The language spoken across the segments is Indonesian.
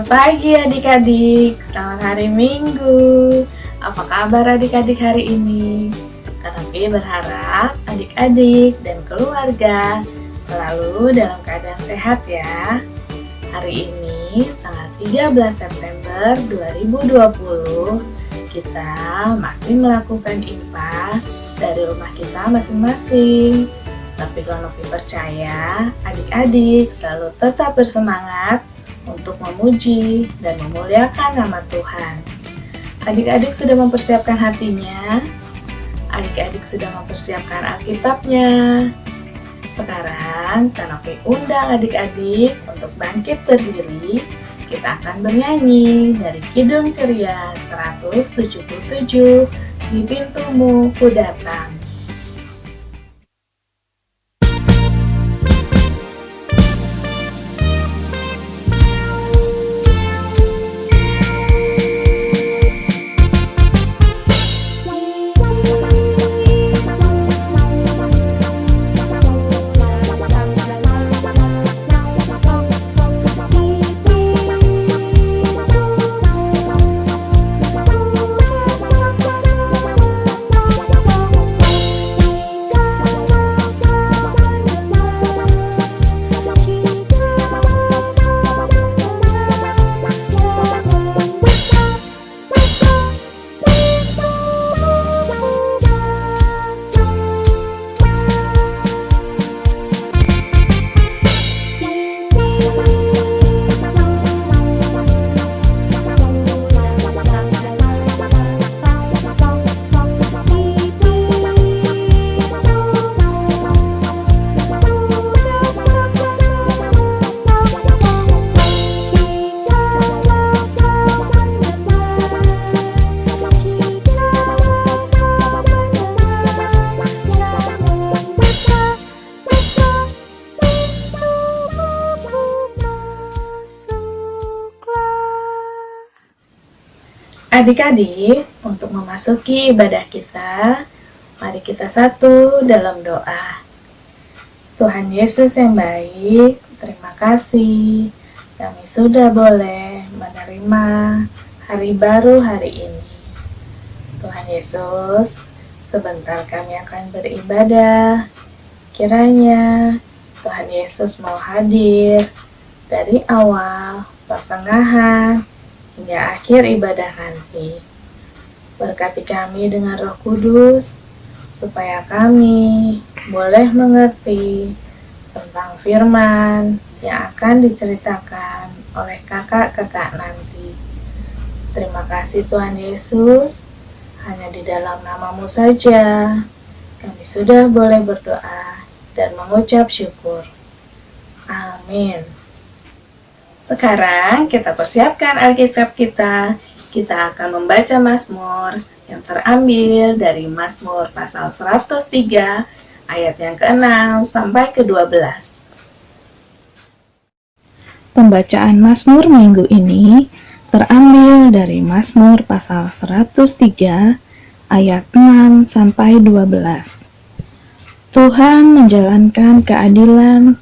Selamat pagi adik-adik, selamat hari Minggu. Apa kabar adik-adik hari ini? Kak Novi berharap adik-adik dan keluarga selalu dalam keadaan sehat ya. Hari ini tanggal 13 September 2020 kita masih melakukan IPA dari rumah kita masing-masing. Tapi Kak Novi percaya adik-adik selalu tetap bersemangat untuk memuji dan memuliakan nama Tuhan. Adik-adik sudah mempersiapkan hatinya, adik-adik sudah mempersiapkan Alkitabnya. Sekarang Kak Novi undang adik-adik untuk bangkit berdiri. Kita akan bernyanyi dari Kidung Ceria 177, Di Pintumu Ku Datang. Adik-adik, untuk memasuki ibadah kita, mari kita satu dalam doa. Tuhan Yesus yang baik, terima kasih kami sudah boleh menerima hari baru hari ini. Tuhan Yesus, sebentar kami akan beribadah. Kiranya Tuhan Yesus mau hadir dari awal, pertengahan, hingga akhir ibadah nanti. Berkati kami dengan Roh Kudus, supaya kami boleh mengerti tentang firman yang akan diceritakan oleh kakak-kakak nanti. Terima kasih Tuhan Yesus, hanya di dalam nama-Mu saja kami sudah boleh berdoa dan mengucap syukur. Amin. Sekarang kita persiapkan Alkitab kita. Kita akan membaca Mazmur yang terambil dari Mazmur pasal 103 ayat yang ke-6 sampai ke-12. Pembacaan Mazmur minggu ini terambil dari Mazmur pasal 103 ayat 6 sampai 12. Tuhan menjalankan keadilan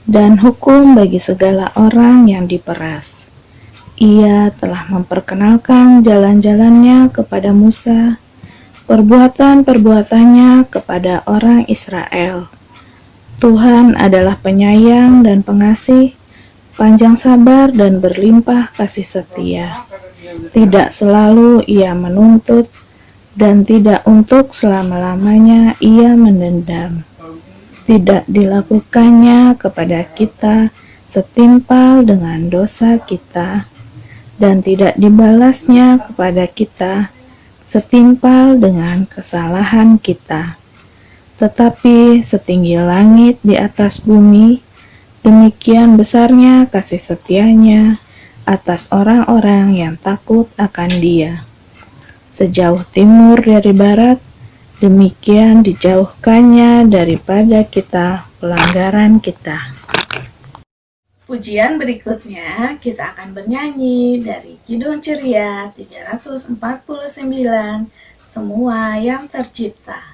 dan hukum bagi segala orang yang diperas. Ia telah memperkenalkan jalan-jalannya kepada Musa, perbuatan-perbuatannya kepada orang Israel. Tuhan adalah penyayang dan pengasih, panjang sabar dan berlimpah kasih setia. Tidak selalu ia menuntut, dan tidak untuk selama-lamanya ia mendendam. Tidak dilakukannya kepada kita setimpal dengan dosa kita, dan tidak dibalasnya kepada kita setimpal dengan kesalahan kita. Tetapi setinggi langit di atas bumi, demikian besarnya kasih setianya atas orang-orang yang takut akan Dia. Sejauh timur dari barat, demikian dijauhkannya daripada kita pelanggaran kita. Pujian berikutnya kita akan bernyanyi dari Kidung Ceria 349, Semua yang Tercipta.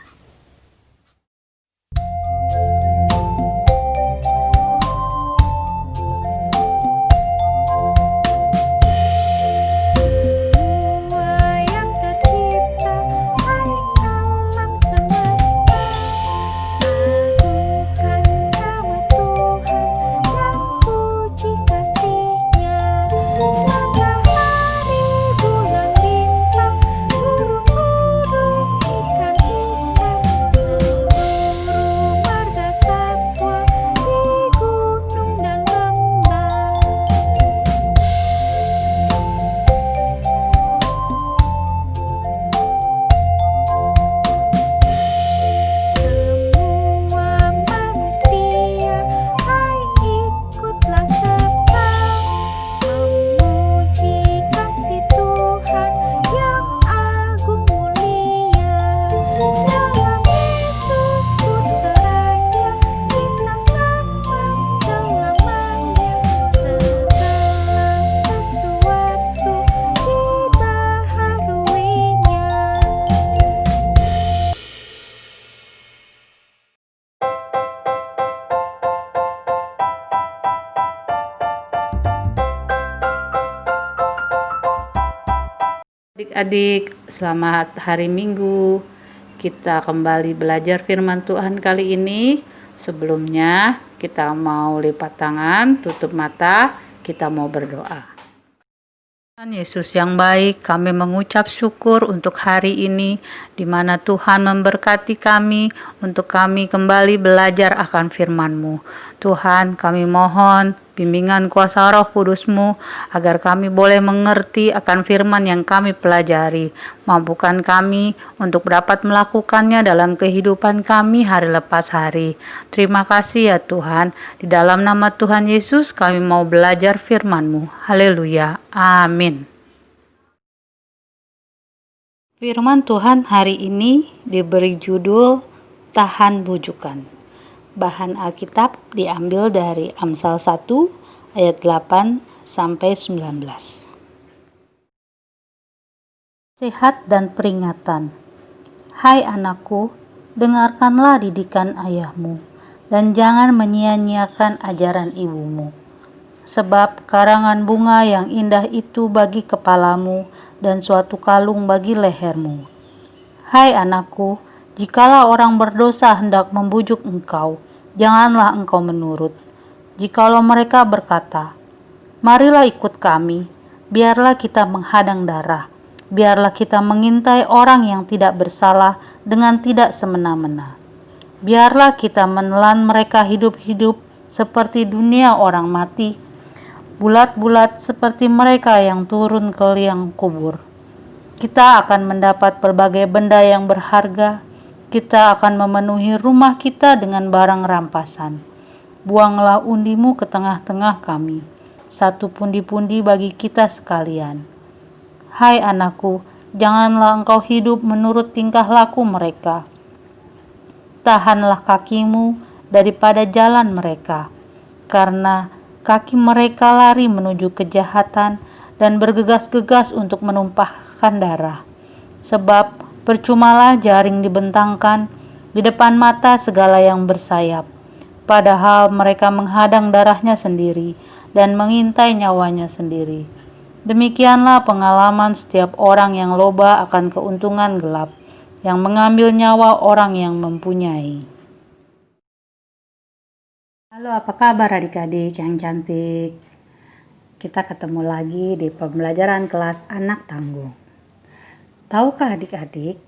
adik-adik, selamat hari Minggu. Kita kembali belajar firman Tuhan kali ini. Sebelumnya kita mau lipat tangan, tutup mata, kita mau berdoa. Tuhan Yesus yang baik, kami mengucap syukur untuk hari ini di mana Tuhan memberkati kami untuk kami kembali belajar akan firman-Mu. Tuhan, kami mohon bimbingan kuasa Roh Kudus-Mu agar kami boleh mengerti akan firman yang kami pelajari. Mampukan kami untuk dapat melakukannya dalam kehidupan kami hari lepas hari. Terima kasih ya Tuhan. Di dalam nama Tuhan Yesus kami mau belajar firman-Mu. Haleluya. Amin. Firman Tuhan hari ini diberi judul Tahan Bujukan. Bahan Alkitab diambil dari Amsal 1 ayat 8 sampai 19. Nasihat dan peringatan. Hai anakku, dengarkanlah didikan ayahmu dan jangan menyia-nyiakan ajaran ibumu. Sebab karangan bunga yang indah itu bagi kepalamu dan suatu kalung bagi lehermu. Hai anakku, jikalau orang berdosa hendak membujuk engkau, janganlah engkau menurut. Jikalau mereka berkata, marilah ikut kami, biarlah kita menghadang darah, biarlah kita mengintai orang yang tidak bersalah dengan tidak semena-mena. Biarlah kita menelan mereka hidup-hidup seperti dunia orang mati, bulat-bulat seperti mereka yang turun ke liang kubur. Kita akan mendapat berbagai benda yang berharga. Kita akan memenuhi rumah kita dengan barang rampasan. Buanglah undimu ke tengah-tengah kami, satu pundi-pundi bagi kita sekalian. Hai anakku, janganlah engkau hidup menurut tingkah laku mereka. Tahanlah kakimu daripada jalan mereka, karena kaki mereka lari menuju kejahatan dan bergegas-gegas untuk menumpahkan darah. Sebab percumalah jaring dibentangkan di depan mata segala yang bersayap, padahal mereka menghadang darahnya sendiri dan mengintai nyawanya sendiri. Demikianlah pengalaman setiap orang yang loba akan keuntungan gelap, yang mengambil nyawa orang yang mempunyai. Halo, apa kabar adik-adik yang cantik? Kita ketemu lagi di pembelajaran kelas anak tanggung. Tahukah adik-adik,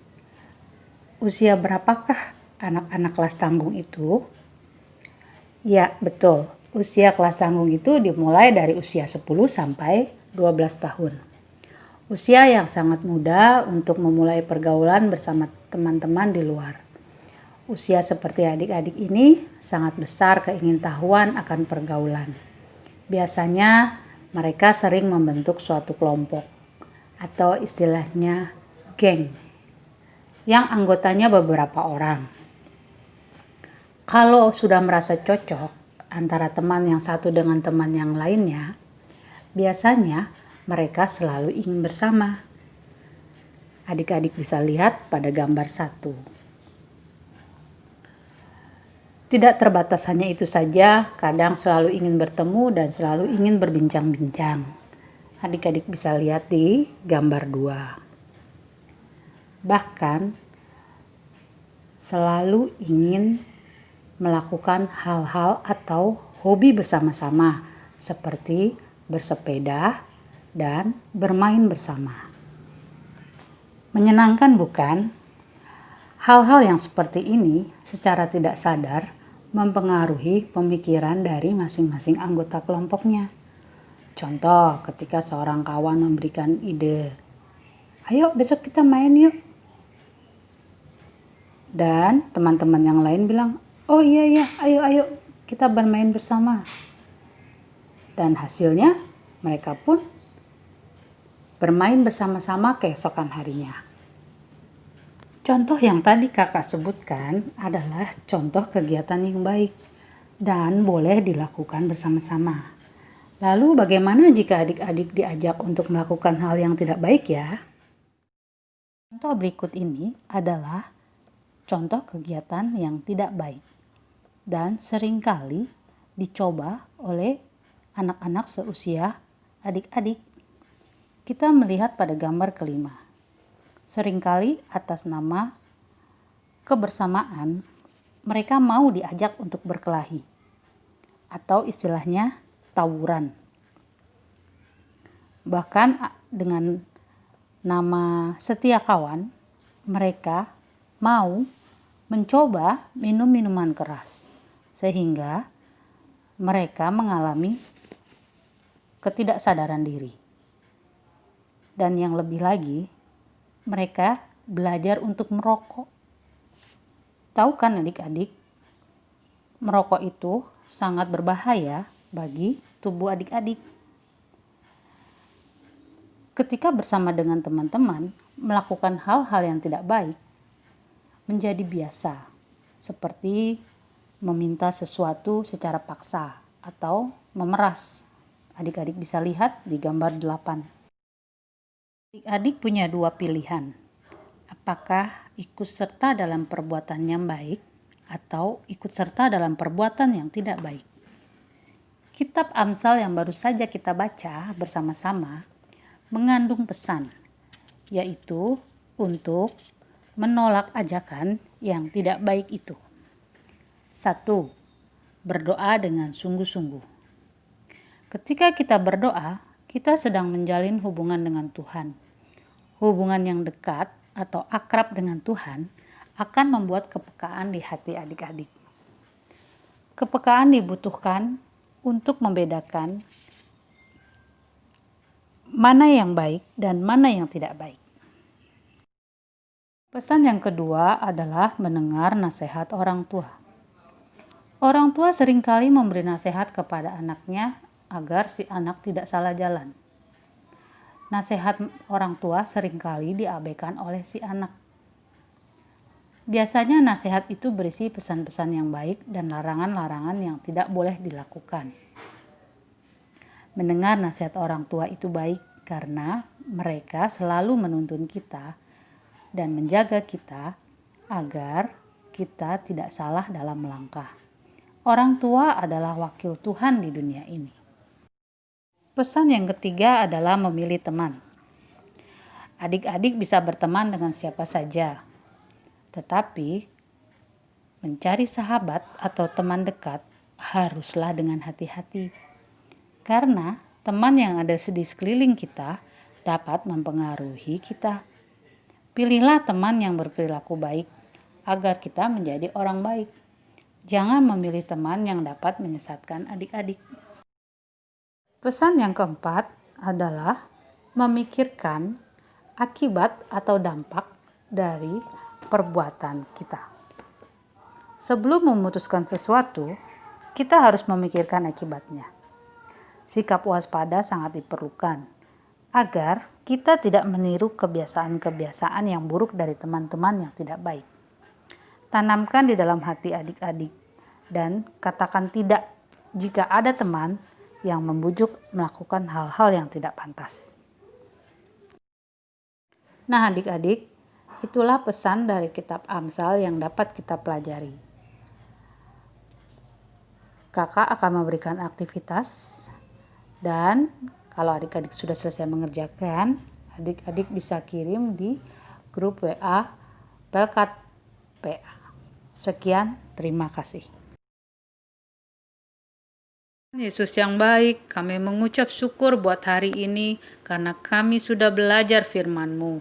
usia berapakah anak-anak kelas tanggung itu? Ya, betul. Usia kelas tanggung itu dimulai dari usia 10 sampai 12 tahun. Usia yang sangat muda untuk memulai pergaulan bersama teman-teman di luar. Usia seperti adik-adik ini sangat besar keingintahuan akan pergaulan. Biasanya mereka sering membentuk suatu kelompok atau istilahnya geng yang anggotanya beberapa orang. Kalau sudah merasa cocok antara teman yang satu dengan teman yang lainnya, biasanya mereka selalu ingin bersama. Adik-adik bisa lihat pada gambar 1. Tidak terbatas hanya itu saja, kadang selalu ingin bertemu dan selalu ingin berbincang-bincang. Adik-adik bisa lihat di gambar 2. Bahkan selalu ingin melakukan hal-hal atau hobi bersama-sama seperti bersepeda dan bermain bersama. Menyenangkan bukan? Hal-hal yang seperti ini secara tidak sadar mempengaruhi pemikiran dari masing-masing anggota kelompoknya. Contoh, ketika seorang kawan memberikan ide, ayo besok kita main yuk. Dan teman-teman yang lain bilang, oh iya, ayo kita bermain bersama. Dan hasilnya mereka pun bermain bersama-sama keesokan harinya. Contoh yang tadi kakak sebutkan adalah contoh kegiatan yang baik dan boleh dilakukan bersama-sama. Lalu bagaimana jika adik-adik diajak untuk melakukan hal yang tidak baik ya? Contoh berikut ini adalah contoh kegiatan yang tidak baik dan seringkali dicoba oleh anak-anak seusia adik-adik. Kita melihat pada gambar kelima. Seringkali atas nama kebersamaan, mereka mau diajak untuk berkelahi, atau istilahnya tawuran. Bahkan dengan nama setia kawan, mereka mau mencoba minum minuman keras, sehingga mereka mengalami ketidaksadaran diri. Dan yang lebih lagi, mereka belajar untuk merokok. Tahu kan adik-adik, merokok itu sangat berbahaya bagi tubuh adik-adik. Ketika bersama dengan teman-teman melakukan hal-hal yang tidak baik, menjadi biasa, seperti meminta sesuatu secara paksa atau memeras. Adik-adik bisa lihat di gambar 8. Adik-adik punya dua pilihan. Apakah ikut serta dalam perbuatan yang baik atau ikut serta dalam perbuatan yang tidak baik? Kitab Amsal yang baru saja kita baca bersama-sama mengandung pesan, yaitu untuk menolak ajakan yang tidak baik itu. 1. Berdoa dengan sungguh-sungguh. Ketika kita berdoa, kita sedang menjalin hubungan dengan Tuhan. Hubungan yang dekat atau akrab dengan Tuhan akan membuat kepekaan di hati adik-adik. Kepekaan dibutuhkan untuk membedakan mana yang baik dan mana yang tidak baik. Pesan yang kedua adalah mendengar nasihat orang tua. Orang tua seringkali memberi nasihat kepada anaknya agar si anak tidak salah jalan. Nasihat orang tua seringkali diabaikan oleh si anak. Biasanya nasihat itu berisi pesan-pesan yang baik dan larangan-larangan yang tidak boleh dilakukan. Mendengar nasihat orang tua itu baik karena mereka selalu menuntun kita dan menjaga kita agar kita tidak salah dalam melangkah. Orang tua adalah wakil Tuhan di dunia ini. Pesan yang ketiga adalah memilih teman. Adik-adik bisa berteman dengan siapa saja, tetapi mencari sahabat atau teman dekat haruslah dengan hati-hati. Karena teman yang ada di sekeliling kita dapat mempengaruhi kita. Pilihlah teman yang berperilaku baik agar kita menjadi orang baik. Jangan memilih teman yang dapat menyesatkan adik-adik. Pesan yang keempat adalah memikirkan akibat atau dampak dari perbuatan kita. Sebelum memutuskan sesuatu, kita harus memikirkan akibatnya. Sikap waspada sangat diperlukan agar kita tidak meniru kebiasaan-kebiasaan yang buruk dari teman-teman yang tidak baik. Tanamkan di dalam hati adik-adik dan katakan tidak jika ada teman yang membujuk melakukan hal-hal yang tidak pantas. Nah adik-adik, itulah pesan dari kitab Amsal yang dapat kita pelajari. Kakak akan memberikan aktivitas dan kalau adik-adik sudah selesai mengerjakan, adik-adik bisa kirim di grup WA Pelkat PA. Sekian, terima kasih. Yesus yang baik, kami mengucap syukur buat hari ini karena kami sudah belajar firman-Mu.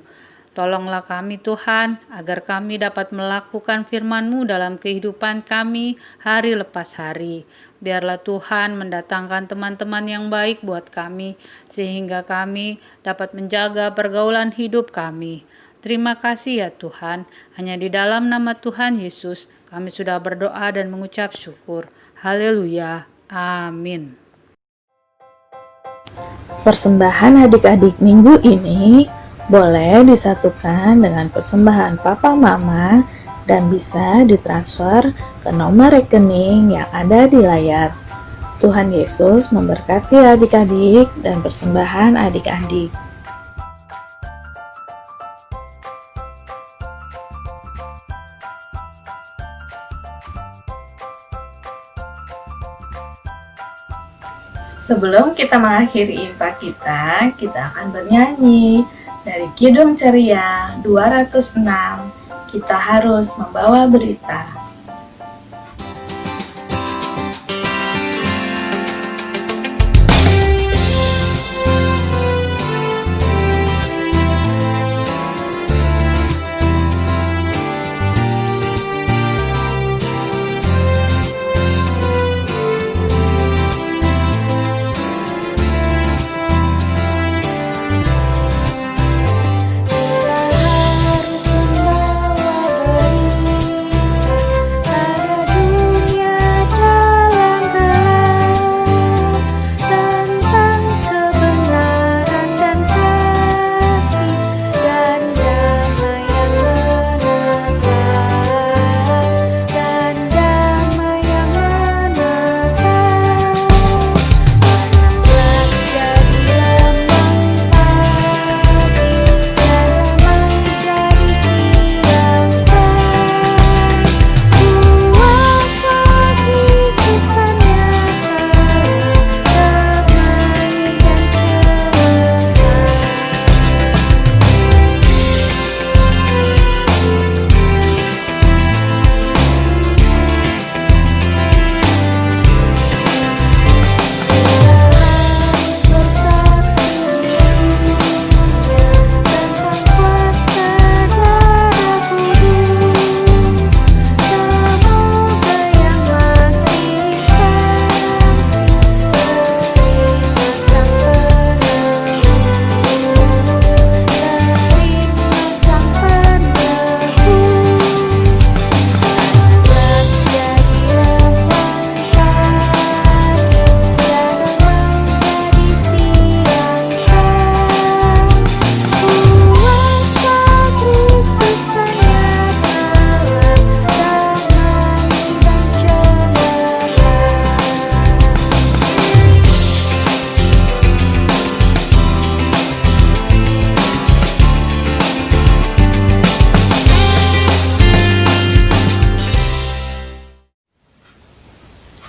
Tolonglah kami Tuhan, agar kami dapat melakukan firman-Mu dalam kehidupan kami hari lepas hari. Biarlah Tuhan mendatangkan teman-teman yang baik buat kami, sehingga kami dapat menjaga pergaulan hidup kami. Terima kasih ya Tuhan, hanya di dalam nama Tuhan Yesus kami sudah berdoa dan mengucap syukur. Haleluya. Amin. Persembahan adik-adik minggu ini boleh disatukan dengan persembahan papa mama dan bisa ditransfer ke nomor rekening yang ada di layar. Tuhan Yesus memberkati adik-adik dan persembahan adik-adik. Sebelum kita mengakhiri infak kita akan bernyanyi. Dari Kidung Ceria 206, kita harus membawa berita.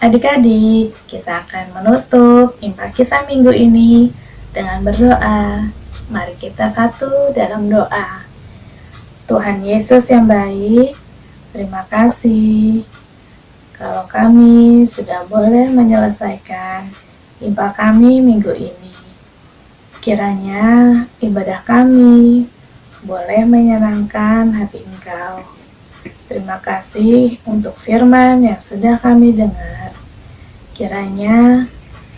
Adik-adik, kita akan menutup impak kita minggu ini dengan berdoa. Mari kita satu dalam doa. Tuhan Yesus yang baik, terima kasih kalau kami sudah boleh menyelesaikan impak kami minggu ini. Kiranya ibadah kami boleh menyenangkan hati Engkau. Terima kasih untuk firman yang sudah kami dengar. Kiranya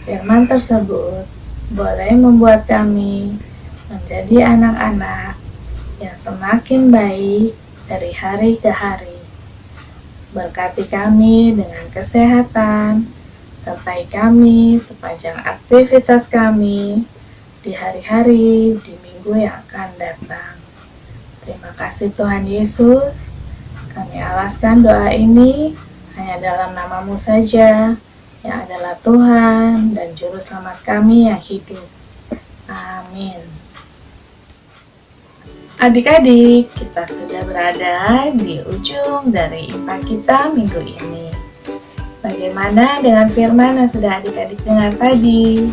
firman tersebut boleh membuat kami menjadi anak-anak yang semakin baik dari hari ke hari. Berkati kami dengan kesehatan, sertai kami sepanjang aktivitas kami di hari-hari di minggu yang akan datang. Terima kasih Tuhan Yesus. Kami alaskan doa ini hanya dalam nama-Mu saja, yang adalah Tuhan dan Juru Selamat kami yang hidup. Amin. Adik-adik, kita sudah berada di ujung dari impak kita minggu ini. Bagaimana dengan firman yang sudah adik-adik dengar tadi?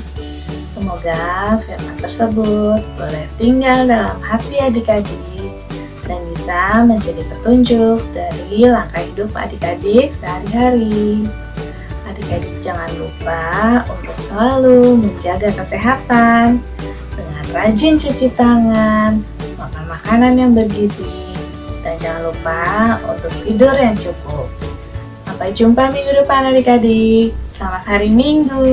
Semoga firman tersebut boleh tinggal dalam hati adik-adik dan bisa menjadi petunjuk dari langkah hidup adik-adik sehari-hari. Adik-adik jangan lupa untuk selalu menjaga kesehatan dengan rajin cuci tangan, makan makanan yang bergizi, dan jangan lupa untuk tidur yang cukup. Sampai jumpa minggu depan adik-adik. Selamat hari Minggu.